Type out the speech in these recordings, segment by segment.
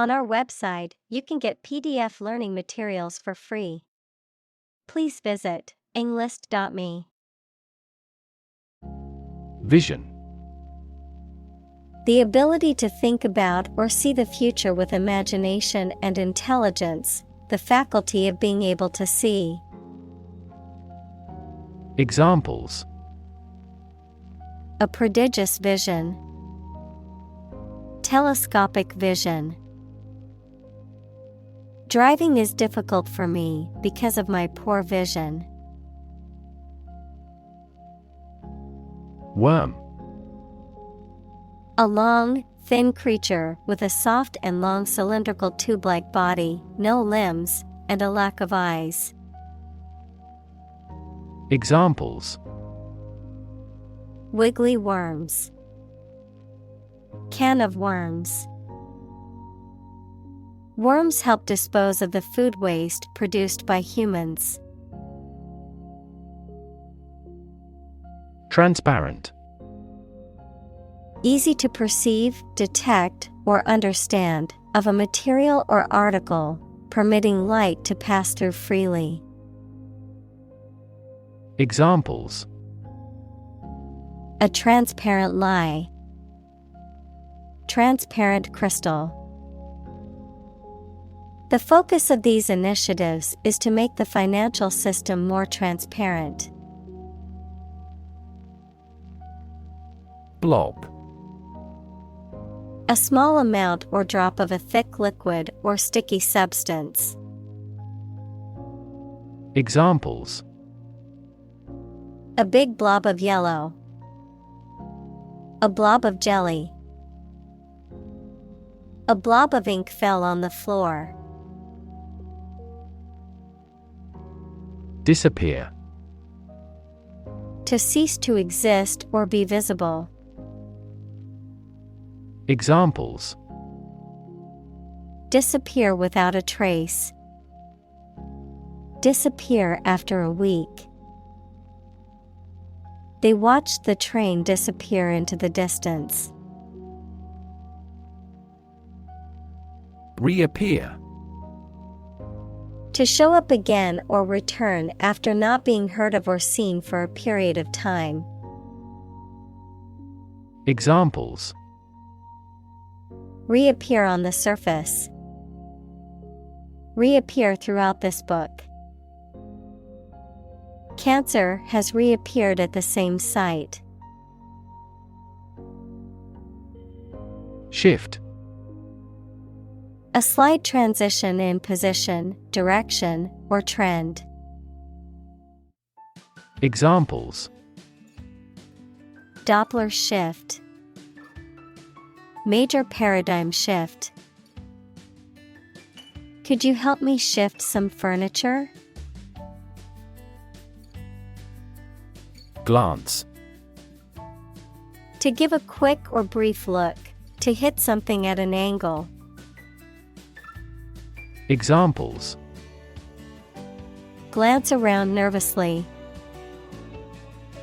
On our website, you can get PDF learning materials for free. Please visit englist.me. Vision. The ability to think about or see the future with imagination and intelligence, the faculty of being able to see. Examples: A prodigious vision. Telescopic vision. Driving is difficult for me because of my poor vision. Worm. A long, thin creature with a soft and long cylindrical tube-like body, no limbs, and a lack of eyes. Examples: Wiggly worms. Can of worms. Worms help dispose of the food waste produced by humans. Transparent. Easy to perceive, detect, or understand, of a material or article, permitting light to pass through freely. Examples: A transparent lie. Transparent crystal. The focus of these initiatives is to make the financial system more transparent. Blob. A small amount or drop of a thick liquid or sticky substance. Examples: A big blob of yellow. A blob of jelly. A blob of ink fell on the floor. Disappear. To cease to exist or be visible. Examples: Disappear without a trace. Disappear after a week. They watched the train disappear into the distance. Reappear. To show up again or return after not being heard of or seen for a period of time. Examples: Reappear on the surface. Reappear throughout this book. Cancer has reappeared at the same site. Shift. A slight transition in position, direction, or trend. Examples: Doppler shift. Major paradigm shift. Could you help me shift some furniture? Glance. To give a quick or brief look, to hit something at an angle. Examples: Glance around nervously.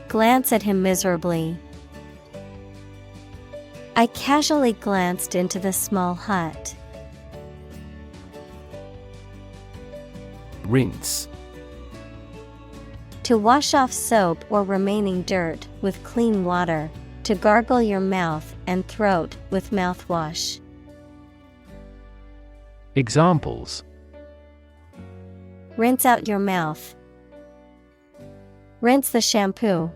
Glance at him miserably. I casually glanced into the small hut. Rinse. To wash off soap or remaining dirt with clean water. To gargle your mouth and throat with mouthwash. Examples: Rinse out your mouth. Rinse the shampoo.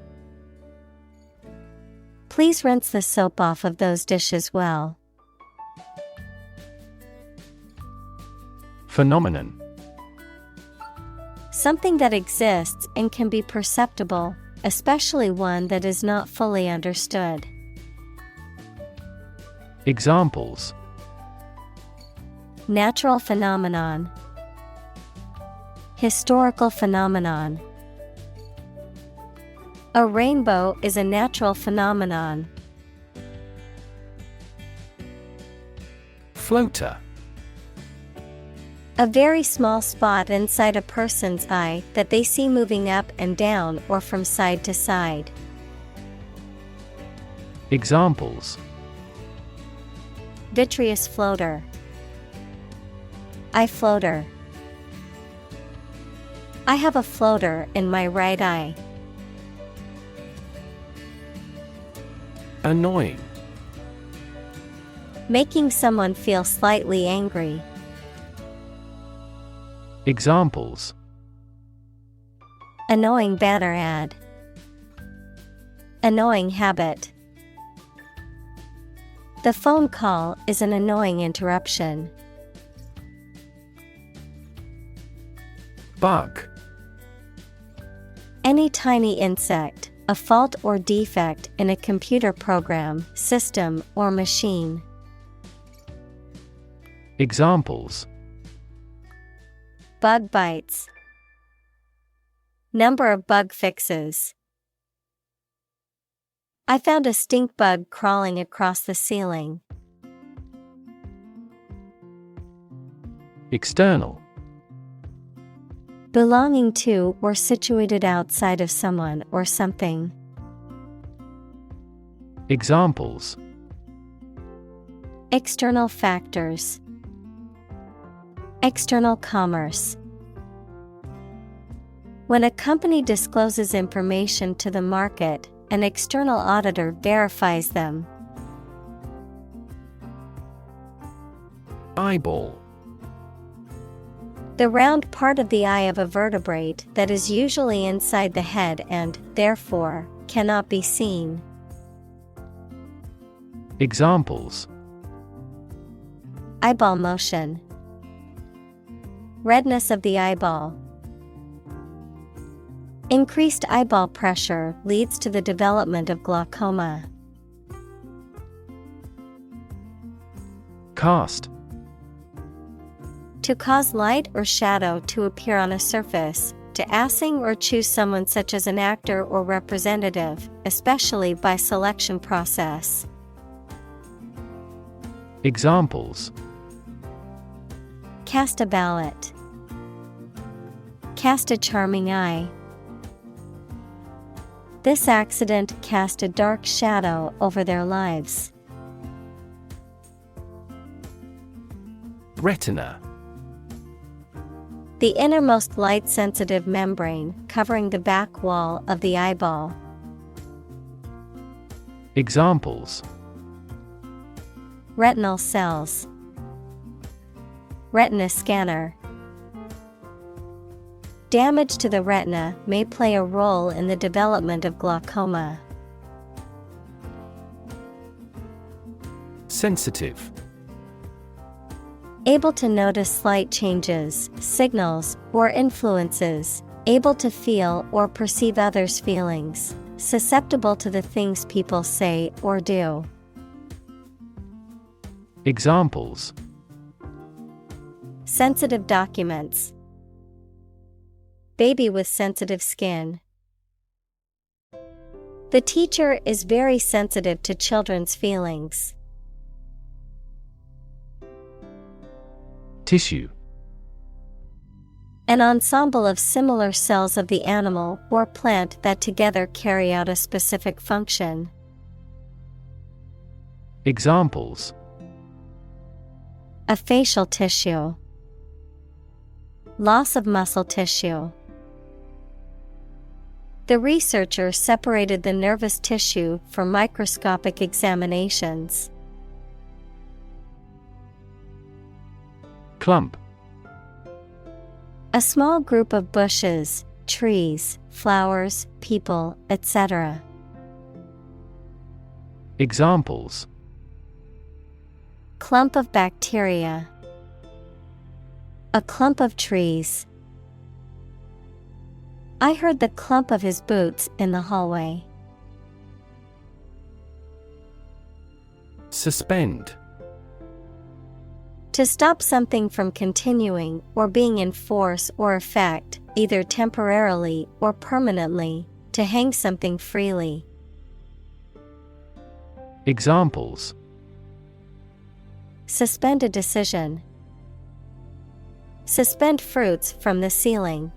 Please rinse the soap off of those dishes well. Phenomenon. Something that exists and can be perceptible, especially one that is not fully understood. Examples: Natural phenomenon. Historical phenomenon. A rainbow is a natural phenomenon. Floater. A very small spot inside a person's eye that they see moving up and down or from side to side. Examples: Vitreous floater. Eye floater. I have a floater in my right eye. Annoying. Making someone feel slightly angry. Examples: Annoying banner ad. Annoying habit. The phone call is an annoying interruption. Bug. Any tiny insect, a fault or defect in a computer program, system, or machine. Examples: Bug bites. Number of bug fixes. I found a stink bug crawling across the ceiling. External. Belonging to or situated outside of someone or something. Examples: External factors. External commerce. When a company discloses information to the market, an external auditor verifies them. Eyeball. The round part of the eye of a vertebrate that is usually inside the head and, therefore, cannot be seen. Examples: Eyeball motion. Redness of the eyeball. Increased eyeball pressure leads to the development of glaucoma. Cast. To cause light or shadow to appear on a surface, to assing or choose someone such as an actor or representative, especially by selection process. Examples: Cast a ballot. Cast a charming eye. This accident cast a dark shadow over their lives. Retina. The innermost light-sensitive membrane covering the back wall of the eyeball. Examples: Retinal cells. Retina scanner. Damage to the retina may play a role in the development of glaucoma. Sensitive. Able to notice slight changes, signals, or influences. Able to feel or perceive others' feelings. Susceptible to the things people say or do. Examples: Sensitive documents. Baby with sensitive skin. The teacher is very sensitive to children's feelings. Tissue. An ensemble of similar cells of the animal or plant that together carry out a specific function. Examples: A facial tissue. Loss of muscle tissue. The researcher separated the nervous tissue for microscopic examinations. Clump. A small group of bushes, trees, flowers, people, etc. Examples: Clump of bacteria. A clump of trees. I heard the clump of his boots in the hallway. Suspend. To stop something from continuing or being in force or effect, either temporarily or permanently, to hang something freely. Examples: Suspend a decision. Suspend fruits from the ceiling.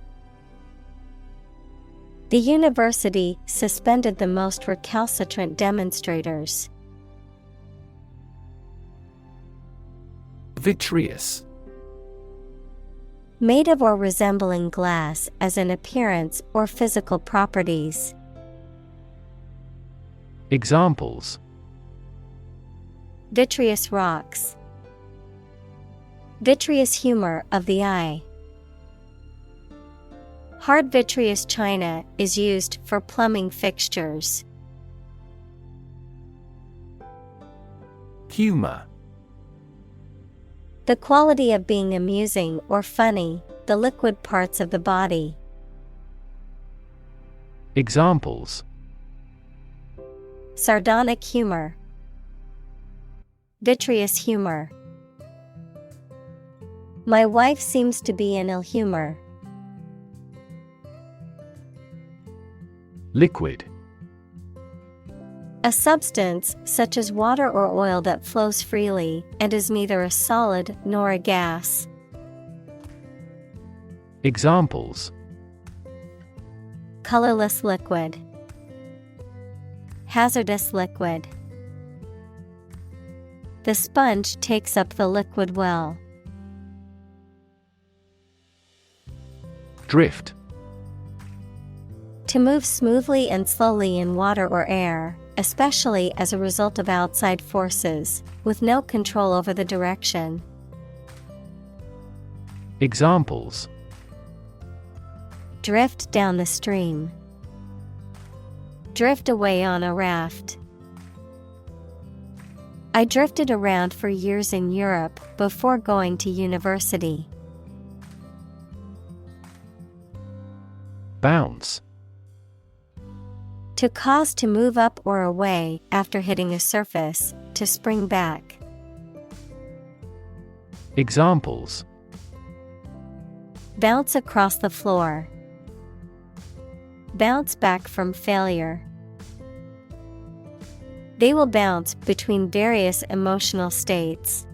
The university suspended the most recalcitrant demonstrators. Vitreous. Made of or resembling glass as in appearance or physical properties. Examples: Vitreous rocks. Vitreous humor of the eye. Hard vitreous china is used for plumbing fixtures. Humor. The quality of being amusing or funny, the liquid parts of the body. Examples: Sardonic humor. Vitreous humor. My wife seems to be in ill humor. Liquid. A substance, such as water or oil that flows freely, and is neither a solid nor a gas. Examples: Colorless liquid. Hazardous liquid. The sponge takes up the liquid well. Drift. To move smoothly and slowly in water or air, especially as a result of outside forces, with no control over the direction. Examples: Drift down the stream. Drift away on a raft. I drifted around for years in Europe before going to university. Bounce. To cause to move up or away after hitting a surface, to spring back. Examples: Bounce across the floor. Bounce back from failure. They will bounce between various emotional states.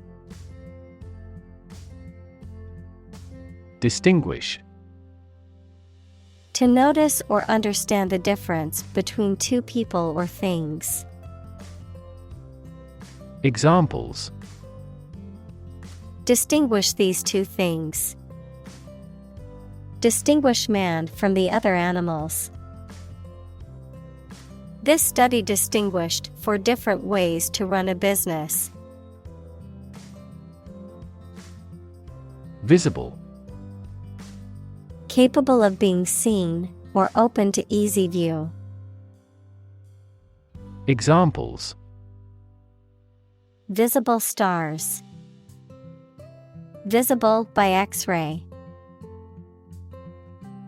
Distinguish. To notice or understand the difference between two people or things. Examples: Distinguish these two things. Distinguish man from the other animals. This study distinguished 4 different ways to run a business. Visible. Capable of being seen or open to easy view. Examples: Visible stars. Visible by X-ray.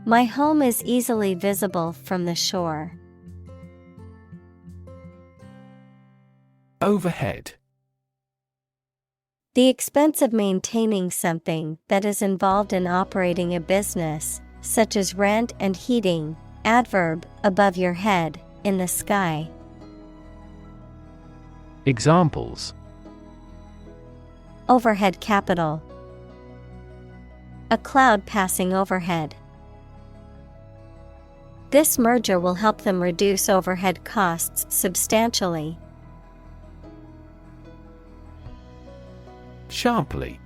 My home is easily visible from the shore. Overhead. The expense of maintaining something that is involved in operating a business, such as rent and heating. Adverb, above your head, in the sky. Examples: Overhead capital. A cloud passing overhead. This merger will help them reduce overhead costs substantially. Sharply.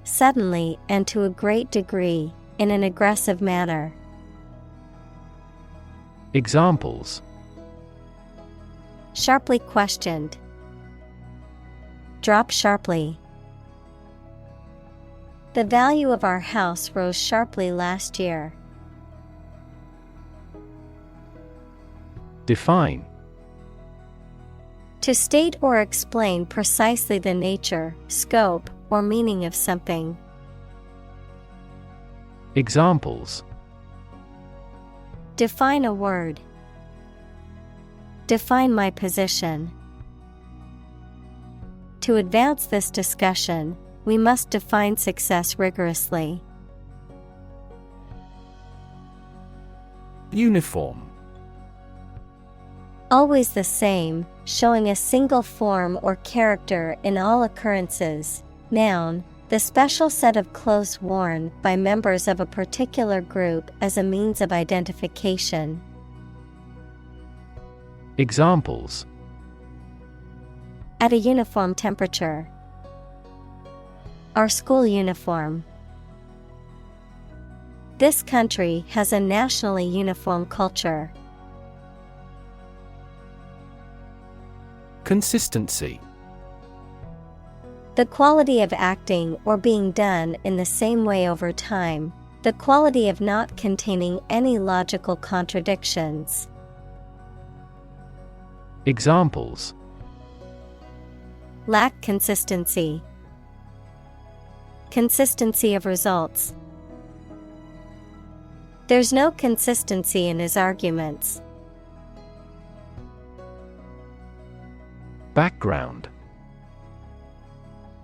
Suddenly and to a great degree, in an aggressive manner. Examples: Sharply questioned. Drop sharply. The value of our house rose sharply last year. Define. To state or explain precisely the nature, scope, or meaning of something. Examples: Define a word. Define my position. To advance this discussion, we must define success rigorously. Uniform. Always the same, showing a single form or character in all occurrences. Noun, the special set of clothes worn by members of a particular group as a means of identification. Examples: At a uniform temperature. Our school uniform. This country has a nationally uniform culture. Consistency. The quality of acting or being done in the same way over time. The quality of not containing any logical contradictions. Examples: Lack consistency. Consistency of results. There's no consistency in his arguments. Background.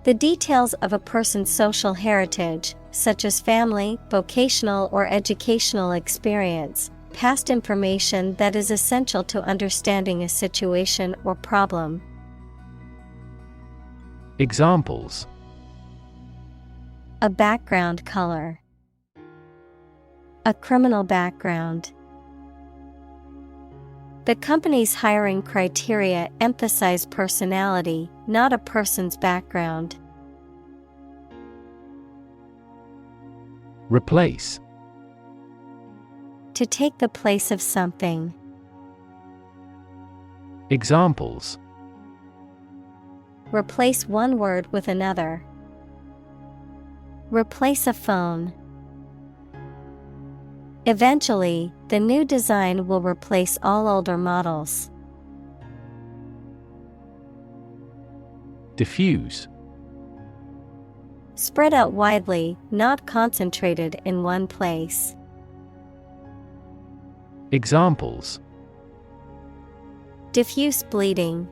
The details of a person's social heritage, such as family, vocational or educational experience, past information that is essential to understanding a situation or problem. Examples: A background color. A criminal background. The company's hiring criteria emphasize personality, not a person's background. Replace. To take the place of something. Examples: Replace one word with another. Replace a phone. Eventually, the new design will replace all older models. Diffuse. Spread out widely, not concentrated in one place. Examples: Diffuse bleeding.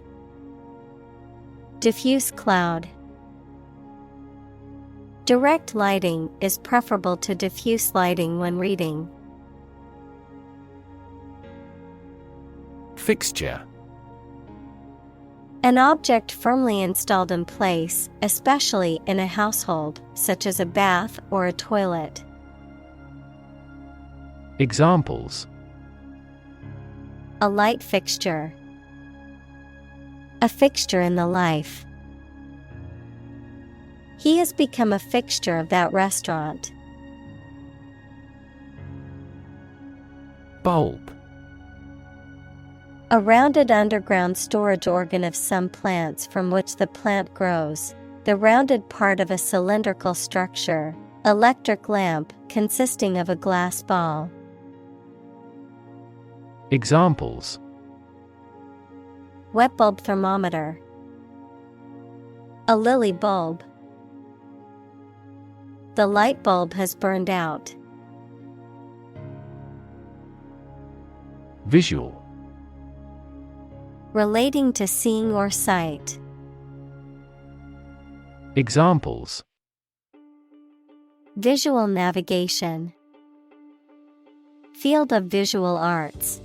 Diffuse cloud. Direct lighting is preferable to diffuse lighting when reading. Fixture. An object firmly installed in place, especially in a household, such as a bath or a toilet. Examples: A light fixture. A fixture in the life. He has become a fixture of that restaurant. Bulb. A rounded underground storage organ of some plants from which the plant grows. The rounded part of a cylindrical structure. Electric lamp consisting of a glass ball. Examples: Wet bulb thermometer. A lily bulb. The light bulb has burned out. Visual. Relating to seeing or sight. Examples: Visual navigation. Field of visual arts.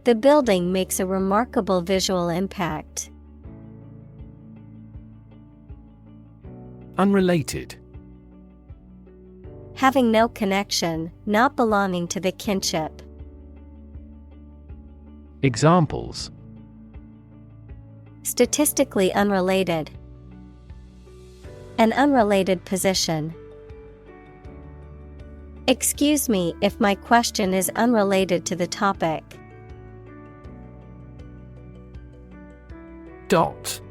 The building makes a remarkable visual impact. Unrelated. Having no connection, not belonging to the kinship. Examples: Statistically unrelated. An unrelated position. Excuse me if my question is unrelated to the topic. Dot.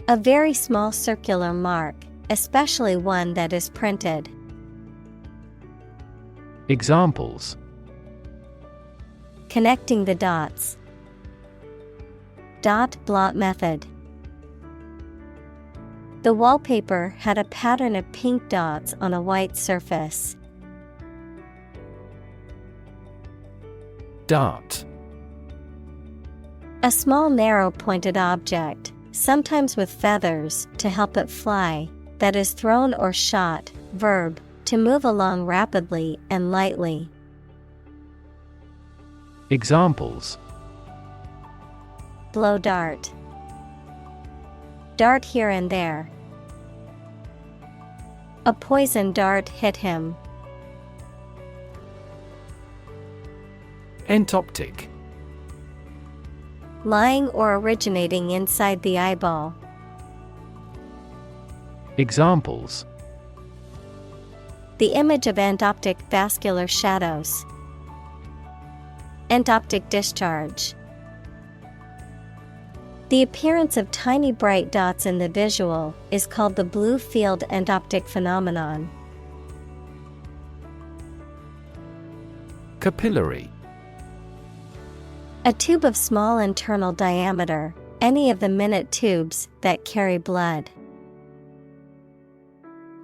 A very small circular mark, especially one that is printed. Examples: Connecting the dots. Dot blot method. The wallpaper had a pattern of pink dots on a white surface. Dart. A small narrow pointed object, sometimes with feathers to help it fly, that is thrown or shot. Verb, to move along rapidly and lightly. Examples: Blow dart. Dart here and there. A poison dart hit him. Entoptic. Lying or originating inside the eyeball. Examples: The image of endoptic vascular shadows. Endoptic discharge. The appearance of tiny bright dots in the visual is called the blue field endoptic phenomenon. Capillary. A tube of small internal diameter, any of the minute tubes that carry blood.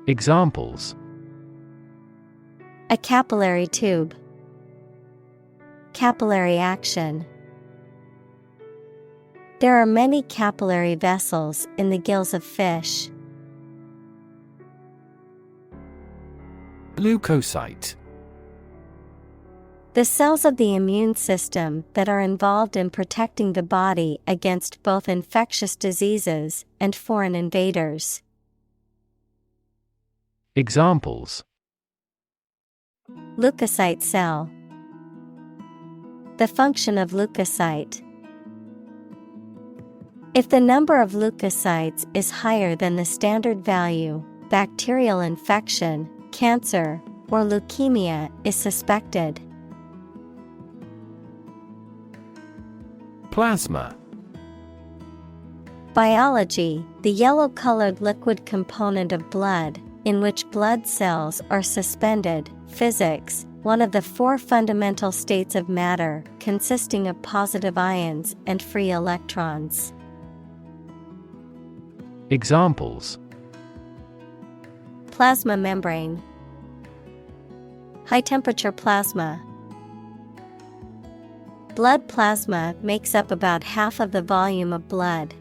Examples: A capillary tube. Capillary action. There are many capillary vessels in the gills of fish. Leukocyte. The cells of the immune system that are involved in protecting the body against both infectious diseases and foreign invaders. Examples: Leukocyte cell. The function of leukocyte. If the number of leukocytes is higher than the standard value, bacterial infection, cancer, or leukemia is suspected. Plasma. Biology, the yellow-colored liquid component of blood, in which blood cells are suspended. Physics, one of the four fundamental states of matter, consisting of positive ions and free electrons. Examples: Plasma membrane. High-temperature plasma. Blood plasma makes up about half of the volume of blood.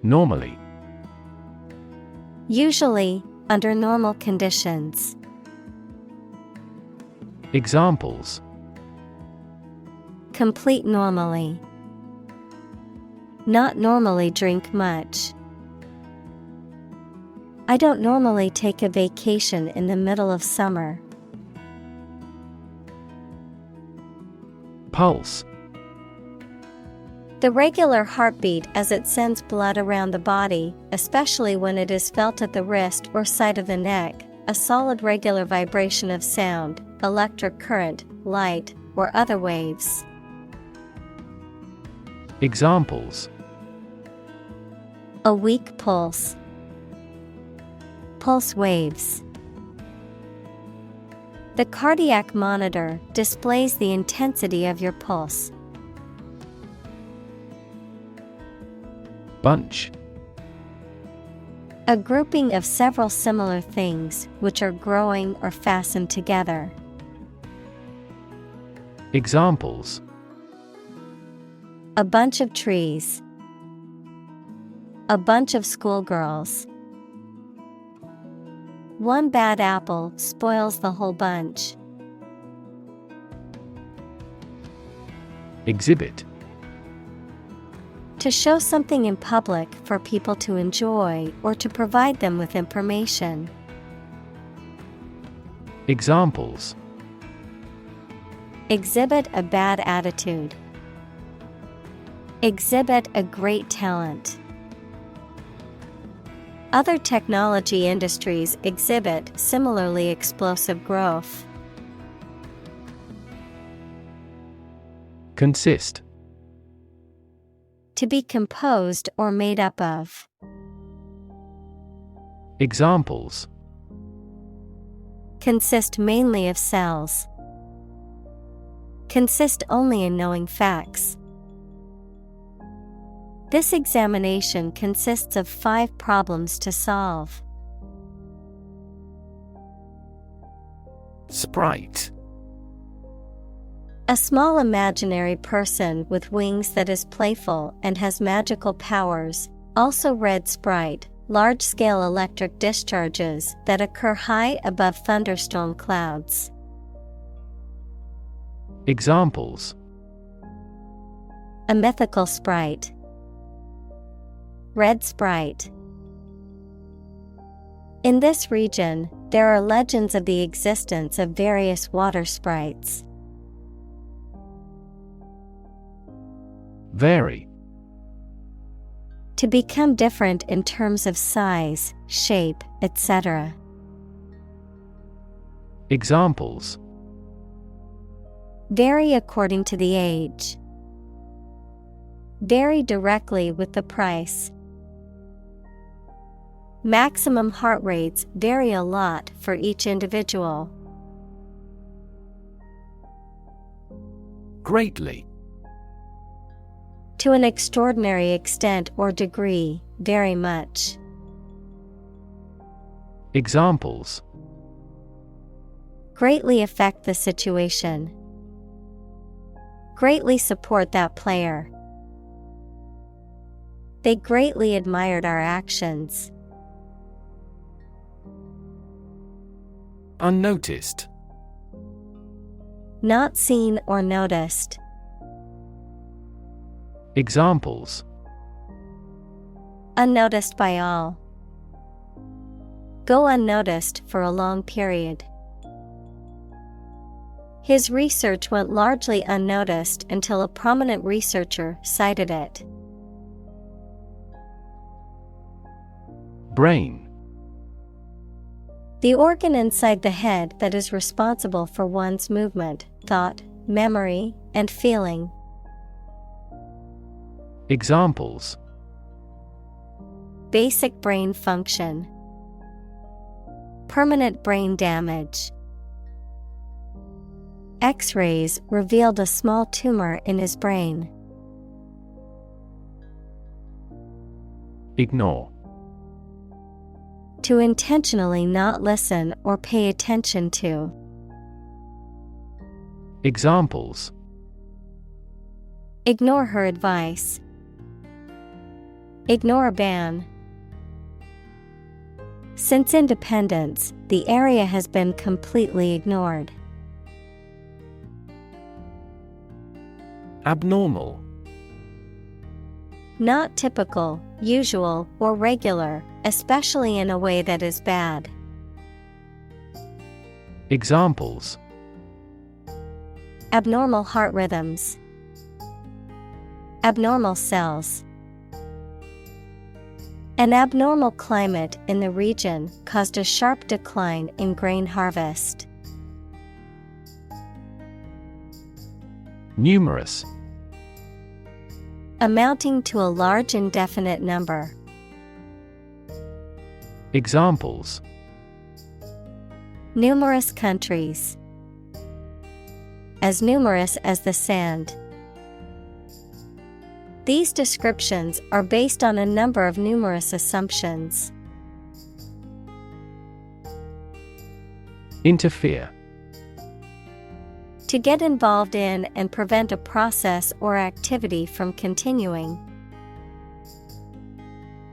Normally. Usually, under normal conditions. Examples: Complete normally. Not normally drink much. I don't normally take a vacation in the middle of summer. Pulse. The regular heartbeat as it sends blood around the body, especially when it is felt at the wrist or side of the neck, a solid regular vibration of sound, electric current, light, or other waves. Examples: A weak pulse. Pulse waves. The cardiac monitor displays the intensity of your pulse. Bunch. A grouping of several similar things which are growing or fastened together. Examples: A bunch of trees. A bunch of schoolgirls. One bad apple spoils the whole bunch. Exhibit. To show something in public for people to enjoy or to provide them with information. Examples: Exhibit a bad attitude. Exhibit a great talent. Other technology industries exhibit similarly explosive growth. Consist. To be composed or made up of. Examples: Consist mainly of cells. Consist only in knowing facts. This examination consists of 5 problems to solve. Sprite. A small imaginary person with wings that is playful and has magical powers. Also red sprite, large-scale electric discharges that occur high above thunderstorm clouds. Examples: A mythical sprite. Red sprite. In this region, there are legends of the existence of various water sprites. To To become different in terms of size, shape, etc. Examples: vary according to the age. Vary directly with the price. Maximum heart rates vary a lot for each individual. Greatly. To an extraordinary extent or degree, very much. Examples: greatly affect the situation. Greatly support that player. They greatly admired our actions. Unnoticed. Not seen or noticed. Examples: unnoticed by all. Go unnoticed for a long period. His research went largely unnoticed until a prominent researcher cited it. Brain. The organ inside the head that is responsible for one's movement, thought, memory, and feeling. Examples: basic brain function. Permanent brain damage. X-rays revealed a small tumor in his brain. Ignore. To intentionally not listen or pay attention to. Examples: ignore her advice. Ignore a ban. Since independence, the area has been completely ignored. Abnormal. Not typical, usual, or regular, especially in a way that is bad. Examples: abnormal heart rhythms. Abnormal cells. An abnormal climate in the region caused a sharp decline in grain harvest. Numerous. Amounting to a large indefinite number. Examples: numerous countries. As numerous as the sand. These descriptions are based on a number of numerous assumptions. Interfere. To get involved in and prevent a process or activity from continuing.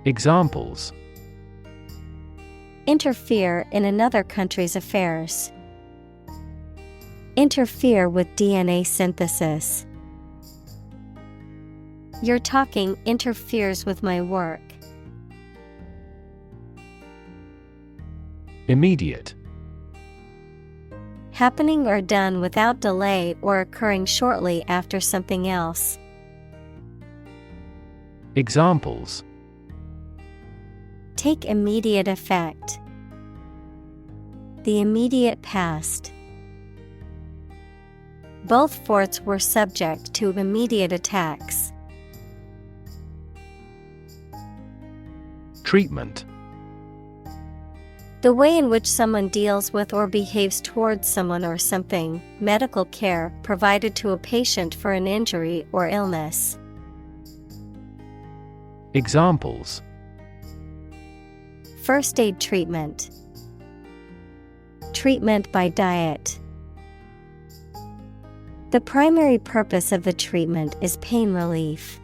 Examples: interfere in another country's affairs. Interfere with DNA synthesis. Your talking interferes with my work. Immediate. Happening or done without delay or occurring shortly after something else. Examples: take immediate effect. The immediate past. Both forts were subject to immediate attacks. Treatment. The way in which someone deals with or behaves towards someone or something, medical care provided to a patient for an injury or illness. Examples: first aid treatment. Treatment by diet. The primary purpose of the treatment is pain relief.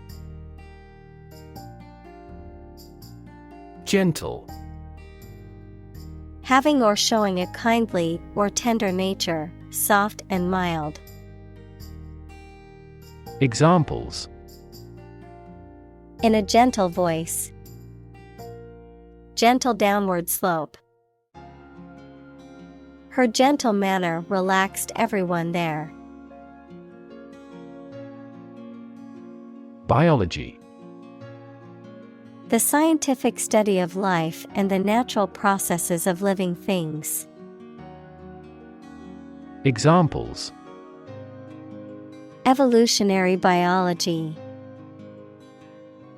Gentle. Having or showing a kindly or tender nature, soft and mild. Examples: in a gentle voice. Gentle downward slope. Her gentle manner relaxed everyone there. Biology. The scientific study of life and the natural processes of living things. Examples: Evolutionary biology,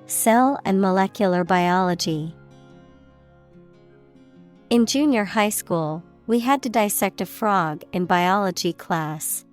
cell and molecular biology. In junior high school, we had to dissect a frog in biology class.